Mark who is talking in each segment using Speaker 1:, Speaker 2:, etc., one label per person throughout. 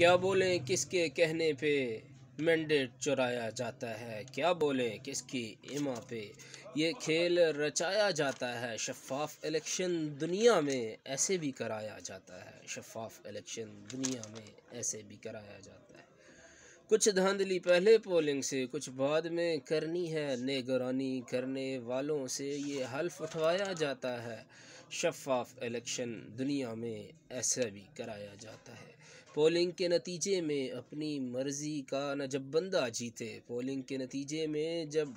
Speaker 1: کیا بولیں کس کے کہنے پہ مینڈیٹ چرایا جاتا ہے، کیا بولیں کس کی ایما پہ یہ کھیل رچایا جاتا ہے۔ شفاف الیکشن دنیا میں ایسے بھی کرایا جاتا ہے، شفاف الیکشن دنیا میں ایسے بھی کرایا جاتا ہے۔ کچھ دھاندلی پہلے پولنگ سے کچھ بعد میں کرنی ہے، نگرانی کرنے والوں سے یہ حلف اٹھوایا جاتا ہے۔ شفاف الیکشن دنیا میں ایسا بھی کرایا جاتا ہے۔ پولنگ کے نتیجے میں اپنی مرضی کا نہ جب بندہ جیتے، پولنگ کے نتیجے میں جب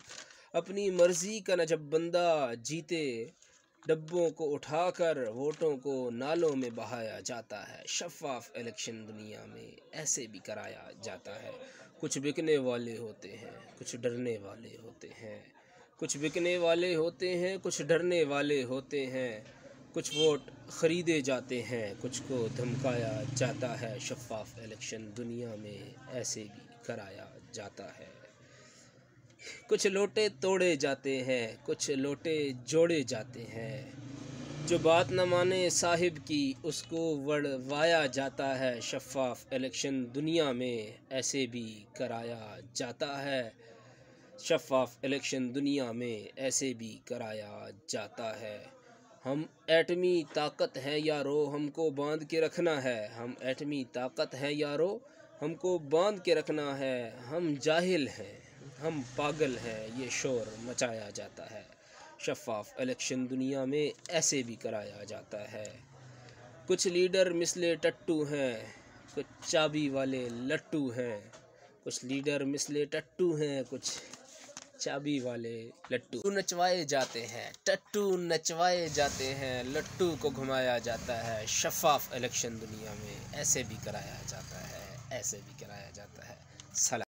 Speaker 1: اپنی مرضی کا نہ جب بندہ جیتے، ڈبوں کو اٹھا کر ووٹوں کو نالوں میں بہایا جاتا ہے۔ شفاف الیکشن دنیا میں ایسے بھی کرایا جاتا ہے۔ کچھ بکنے والے ہوتے ہیں، کچھ ڈرنے والے ہوتے ہیں، کچھ بکنے والے ہوتے ہیں، کچھ ڈرنے والے ہوتے ہیں، کچھ ووٹ خریدے جاتے ہیں، کچھ کو دھمکایا جاتا ہے۔ شفاف الیکشن دنیا میں ایسے بھی کرایا جاتا ہے۔ کچھ لوٹے توڑے جاتے ہیں، کچھ لوٹے جوڑے جاتے ہیں۔ جو بات نہ مانے صاحب کی اس کو وڑوایا جاتا ہے۔ شفاف الیکشن دنیا میں ایسے بھی کرایا جاتا ہے۔ شفاف الیکشن دنیا میں ایسے بھی کرایا جاتا ہے۔ ہم ایٹمی طاقت ہیں یارو، ہم کو باندھ کے رکھنا ہے۔ ہم ایٹمی طاقت ہیں یارو، ہم کو باندھ کے رکھنا ہے۔ ہم جاہل ہیں، ہم پاگل ہیں، یہ شور مچایا جاتا ہے۔ شفاف الیکشن دنیا میں ایسے بھی کرایا جاتا ہے۔ کچھ لیڈر مثل ٹٹو ہیں، کچھ چابی والے لٹو ہیں۔ کچھ لیڈر مثل ٹٹو ہیں، کچھ چابی والے لٹو نچوائے جاتے ہیں، ٹٹو نچوائے جاتے ہیں، لٹو کو گھمایا جاتا ہے۔ شفاف الیکشن دنیا میں ایسے بھی کرایا جاتا ہے، ایسے بھی کرایا جاتا ہے۔ سلام۔